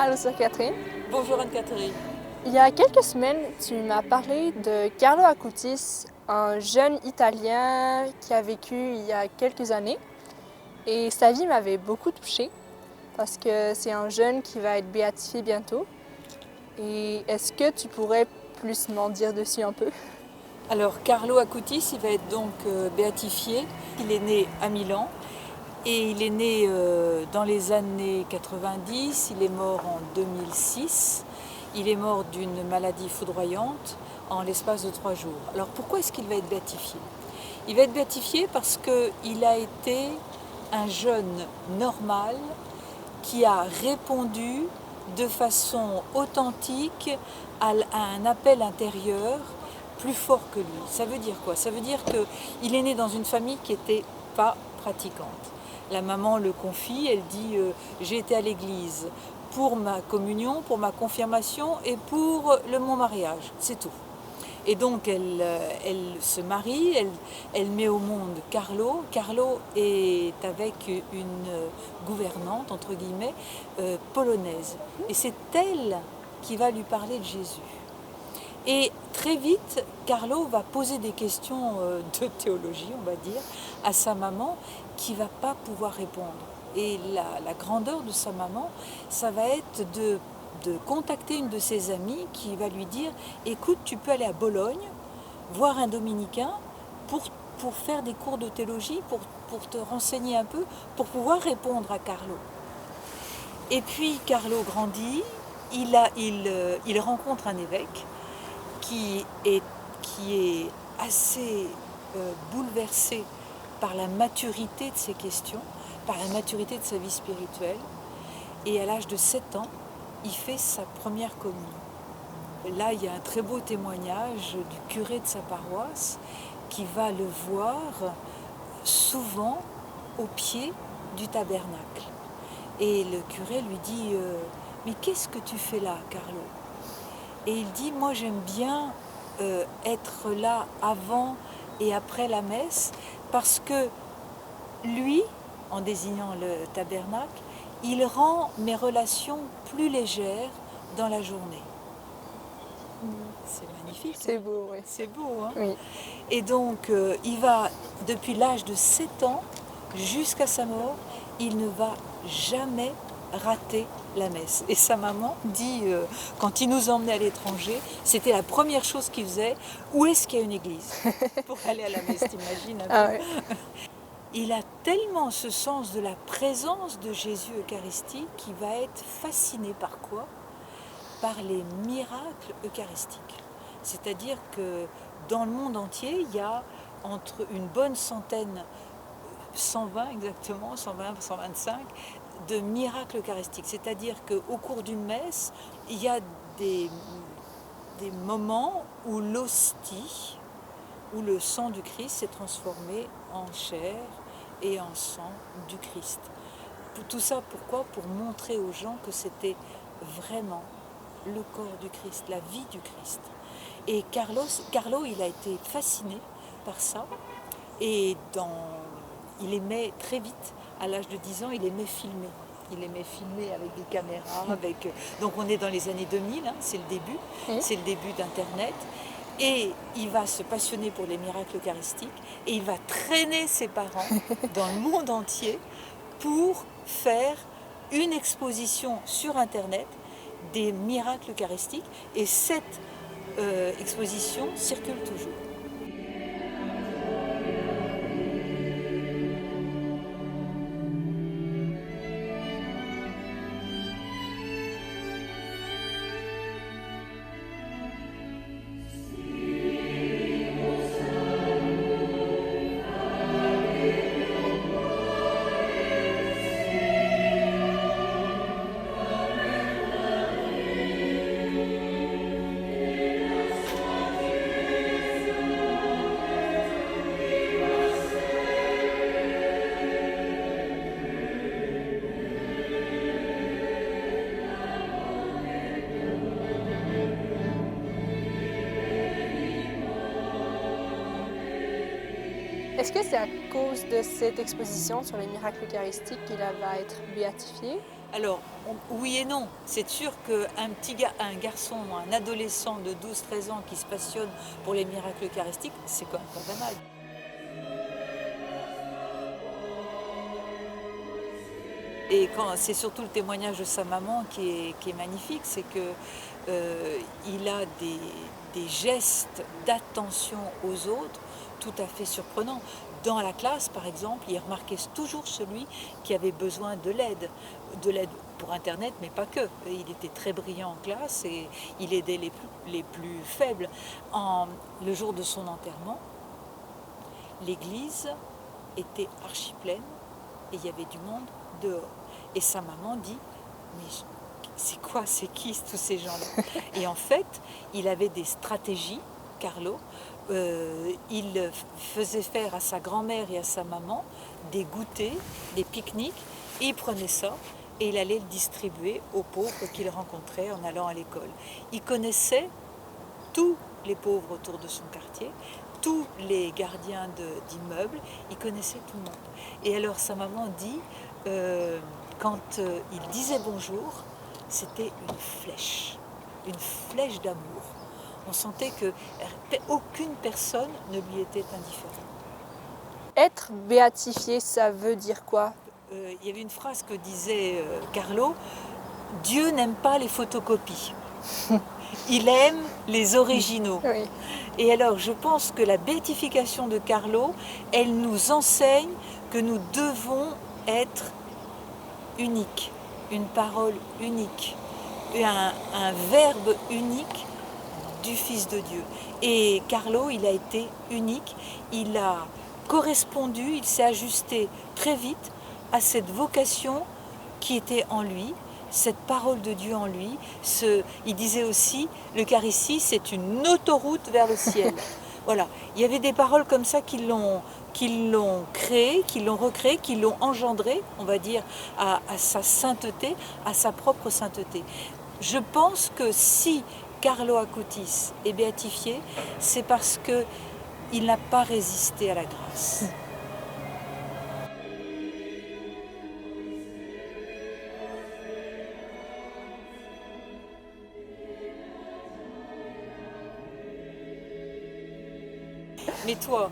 Allô, c'est Catherine. Bonjour Anne-Catherine. Il y a quelques semaines, tu m'as parlé de Carlo Acutis, un jeune Italien qui a vécu il y a quelques années. Et sa vie m'avait beaucoup touchée parce que c'est un jeune qui va être béatifié bientôt. Et est-ce que tu pourrais plus m'en dire dessus un peu? Alors Carlo Acutis, il va être donc béatifié. Il est né à Milan et il est né dans les années 90. Il est mort en 2006. Il est mort d'une maladie foudroyante en l'espace de 3 jours. Alors pourquoi est-ce qu'il va être béatifié? Il va être béatifié parce qu'il a été un jeune normal qui a répondu de façon authentique à un appel intérieur plus fort que lui. Ça veut dire quoi? Ça veut dire qu'il est né dans une famille qui n'était pas pratiquante. La maman le confie, elle dit j'ai été à l'église pour ma communion, pour ma confirmation et pour mon mariage, c'est tout. Et donc elle se marie, elle met au monde Carlo. Carlo est avec une gouvernante, entre guillemets, polonaise. Et c'est elle qui va lui parler de Jésus. Et très vite, Carlo va poser des questions de théologie, on va dire, à sa maman, qui ne va pas pouvoir répondre. Et la grandeur de sa maman, ça va être de contacter une de ses amies qui va lui dire « Écoute, tu peux aller à Bologne, voir un dominicain pour faire des cours de théologie, pour te renseigner un peu, pour pouvoir répondre à Carlo. » Et puis Carlo grandit, il rencontre un évêque qui est assez bouleversé par la maturité de ses questions, par la maturité de sa vie spirituelle. Et à l'âge de 7 ans, il fait sa première communion. Là, il y a un très beau témoignage du curé de sa paroisse qui va le voir souvent au pied du tabernacle. Et le curé lui dit « Mais qu'est-ce que tu fais là, Carlo ?» Et il dit « Moi, j'aime bien être là avant et après la messe parce que lui, en désignant le tabernacle, il rend mes relations plus légères dans la journée. » C'est magnifique. C'est beau, oui. C'est beau, hein? Oui. Et donc, il va, depuis l'âge de 7 ans jusqu'à sa mort, il ne va jamais rater la messe. Et sa maman dit, quand il nous emmenait à l'étranger, c'était la première chose qu'il faisait, où est-ce qu'il y a une église pour aller à la messe, t'imagines un peu? Ah ouais. Il a tellement ce sens de la présence de Jésus eucharistique qu'il va être fasciné par quoi? Par les miracles eucharistiques. C'est-à-dire que dans le monde entier, il y a entre une bonne centaine, 120 exactement, 120, 125, de miracles eucharistiques. C'est-à-dire qu'au cours d'une messe, il y a des moments où l'hostie, où le sang du Christ s'est transformé en chair et en sang du Christ. Tout ça, pourquoi? Pour montrer aux gens que c'était vraiment le corps du Christ, la vie du Christ. Et Carlo, il a été fasciné par ça. Et il aimait très vite, à l'âge de 10 ans, il aimait filmer. Il aimait filmer avec des caméras. Donc on est dans les années 2000, hein, c'est le début. C'est le début d'Internet. Et il va se passionner pour les miracles eucharistiques. Et il va traîner ses parents dans le monde entier pour faire une exposition sur Internet des miracles eucharistiques. Et cette exposition circule toujours. Est-ce que c'est à cause de cette exposition sur les miracles eucharistiques qu'il va être béatifié? Alors, oui et non. C'est sûr qu'un garçon, un adolescent de 12-13 ans qui se passionne pour les miracles eucharistiques, c'est quand même pas banal. Et c'est surtout le témoignage de sa maman qui est magnifique, c'est que il a des gestes d'attention aux autres tout à fait surprenants. Dans la classe, par exemple, il remarquait toujours celui qui avait besoin de l'aide pour Internet, mais pas que. Il était très brillant en classe et il aidait les plus faibles. Le jour de son enterrement, l'église était archi pleine et il y avait du monde dehors. Et sa maman dit, mais c'est qui tous ces gens-là? Et en fait, il avait des stratégies, Carlo. Il faisait faire à sa grand-mère et à sa maman des goûters, des pique-niques, et il prenait ça et il allait le distribuer aux pauvres qu'il rencontrait en allant à l'école. Il connaissait tous les pauvres autour de son quartier, tous les gardiens d'immeubles, il connaissait tout le monde. Et alors sa maman dit, quand il disait bonjour, c'était une flèche d'amour. On sentait que aucune personne ne lui était indifférente. Être béatifié, ça veut dire quoi? Il y avait une phrase que disait Carlo, Dieu n'aime pas les photocopies. Il aime les originaux. Oui. Et alors, je pense que la béatification de Carlo, elle nous enseigne que nous devons être uniques, une parole unique, un verbe unique du Fils de Dieu. Et Carlo, il a été unique, il a correspondu, il s'est ajusté très vite à cette vocation qui était en lui, cette parole de Dieu en lui. Il disait aussi, l'Eucharistie, c'est une autoroute vers le ciel. Voilà, il y avait des paroles comme ça qui l'ont créé, qui l'ont recréé, qui l'ont engendré, on va dire, à sa sainteté, à sa propre sainteté. Je pense que si Carlo Acutis est béatifié, c'est parce qu'il n'a pas résisté à la grâce. Mais toi,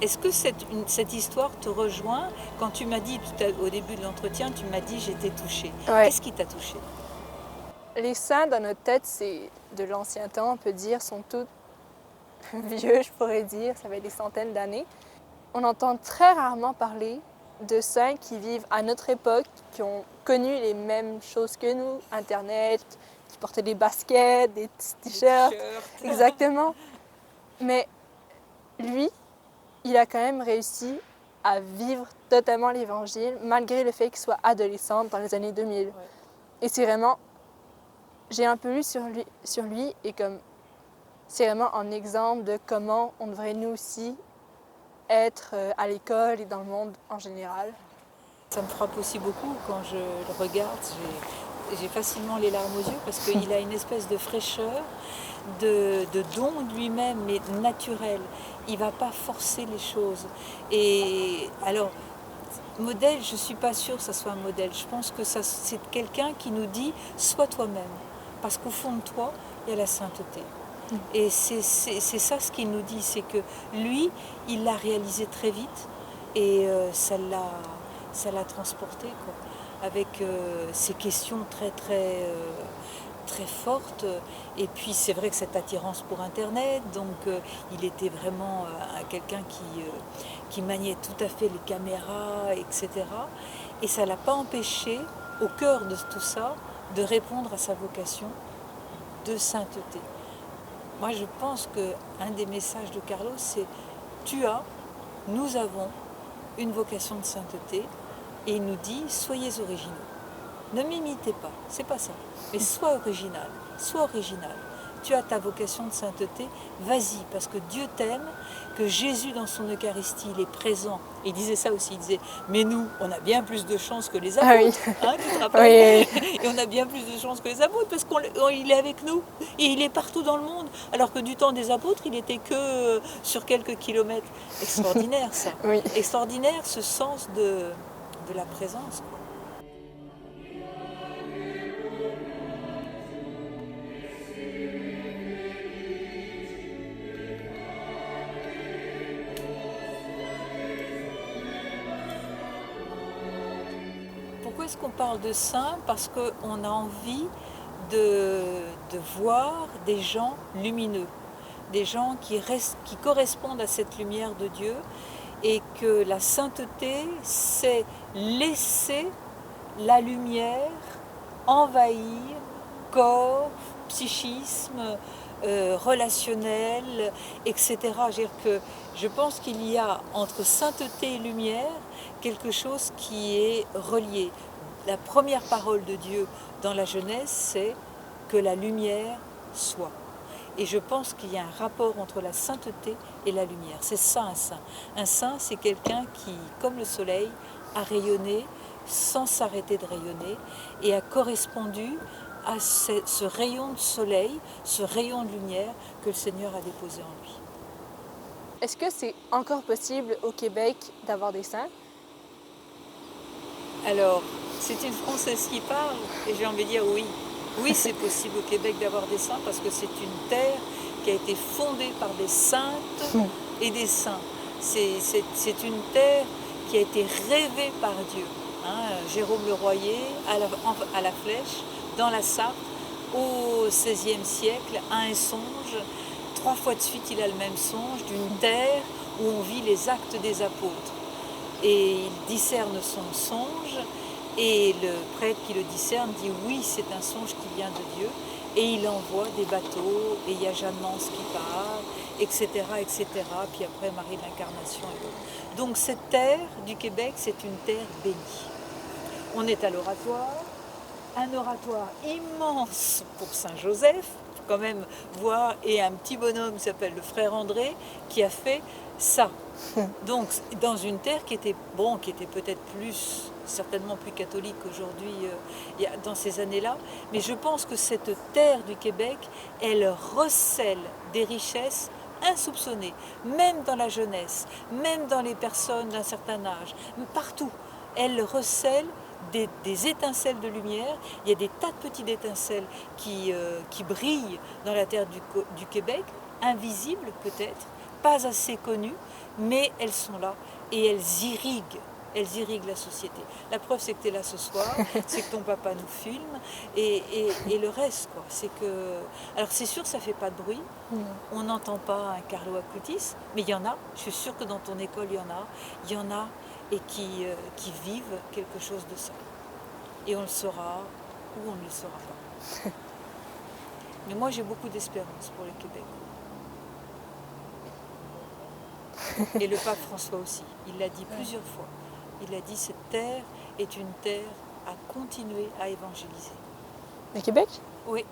est-ce que cette histoire te rejoint? Quand tu m'as dit au début de l'entretien, tu m'as dit j'étais touchée. Ouais. Qu'est-ce qui t'a touchée? Les saints dans notre tête, c'est de l'ancien temps, on peut dire, sont tous vieux, je pourrais dire, ça fait des centaines d'années. On entend très rarement parler de saints qui vivent à notre époque, qui ont connu les mêmes choses que nous, Internet, qui portaient des baskets, des petits t-shirts. Exactement. Mais lui, il a quand même réussi à vivre totalement l'évangile, malgré le fait qu'il soit adolescent dans les années 2000. Ouais. Et c'est vraiment... J'ai un peu lu sur lui et comme c'est vraiment un exemple de comment on devrait nous aussi être à l'école et dans le monde en général. Ça me frappe aussi beaucoup quand je le regarde. J'ai facilement les larmes aux yeux parce qu'il a une espèce de fraîcheur, de don de lui-même, mais naturel. Il ne va pas forcer les choses. Et alors, modèle, je ne suis pas sûre que ça soit un modèle. Je pense que c'est quelqu'un qui nous dit « sois toi-même ». Parce qu'au fond de toi, il y a la sainteté. Et c'est ça ce qu'il nous dit, c'est que lui, il l'a réalisé très vite et ça l'a transporté, quoi, avec ces questions très fortes. Et puis c'est vrai que cette attirance pour Internet, donc il était vraiment quelqu'un qui maniait tout à fait les caméras, etc. Et ça ne l'a pas empêché, au cœur de tout ça, de répondre à sa vocation de sainteté. Moi, je pense qu'un des messages de Carlo, c'est « nous avons une vocation de sainteté » et il nous dit « soyez originaux ». Ne m'imitez pas, c'est pas ça, mais sois original, sois original. Tu as ta vocation de sainteté, vas-y, parce que Dieu t'aime, que Jésus dans son Eucharistie, il est présent. Il disait ça aussi, il disait, mais nous, on a bien plus de chance que les apôtres, hein, tu te rappelles? Oui. Et on a bien plus de chance que les apôtres, parce qu'il est avec nous, et il est partout dans le monde, alors que du temps des apôtres, il n'était que sur quelques kilomètres. Extraordinaire ça, oui. Extraordinaire ce sens de la présence, quoi. parce qu'on parle de saints, parce qu'on a envie de voir des gens lumineux, des gens qui correspondent à cette lumière de Dieu, et que la sainteté, c'est laisser la lumière envahir corps, psychisme, relationnel, etc. Je pense qu'il y a entre sainteté et lumière quelque chose qui est relié. La première parole de Dieu dans la Genèse, c'est que la lumière soit. Et je pense qu'il y a un rapport entre la sainteté et la lumière. C'est ça un saint. Un saint, c'est quelqu'un qui, comme le soleil, a rayonné sans s'arrêter de rayonner et a correspondu à ce rayon de soleil, ce rayon de lumière que le Seigneur a déposé en lui. Est-ce que c'est encore possible au Québec d'avoir des saints? Alors, c'est une Française qui parle et j'ai envie de dire oui. Oui, c'est possible au Québec d'avoir des saints parce que c'est une terre qui a été fondée par des saintes et des saints. C'est une terre qui a été rêvée par Dieu. Jérôme Le Royer, à la Flèche, dans la Sarthe, au XVIe siècle, a un songe. 3 fois de suite, il a le même songe d'une terre où on vit les actes des apôtres. Et il discerne son songe, et le prêtre qui le discerne dit oui, c'est un songe qui vient de Dieu, et il envoie des bateaux, et il y a Jeanne Mance qui part, etc., etc. Puis après Marie de l'Incarnation et d'autres. Donc cette terre du Québec, c'est une terre bénie. On est à l'oratoire, un oratoire immense pour Saint-Joseph, quand même voir, et un petit bonhomme qui s'appelle le frère André, qui a fait ça. Donc dans une terre qui était peut-être certainement plus catholique qu'aujourd'hui dans ces années-là, mais je pense que cette terre du Québec, elle recèle des richesses insoupçonnées, même dans la jeunesse, même dans les personnes d'un certain âge, partout. Elle recèle des étincelles de lumière. Il y a des tas de petites étincelles qui brillent dans la terre du Québec, invisibles peut-être, pas assez connues, mais elles sont là et elles irriguent la société. La preuve, c'est que tu es là ce soir, c'est que ton papa nous filme, et le reste, quoi. C'est que... Alors c'est sûr que ça ne fait pas de bruit, on n'entend pas un Carlo Acutis, mais il y en a, je suis sûre que dans ton école, il y en a, et qui vivent quelque chose de ça. Et on le saura ou on ne le saura pas. Mais moi, j'ai beaucoup d'espérance pour le Québec. Et le pape François aussi, il l'a dit plusieurs fois. Il a dit cette terre est une terre à continuer à évangéliser. Le Québec? Oui.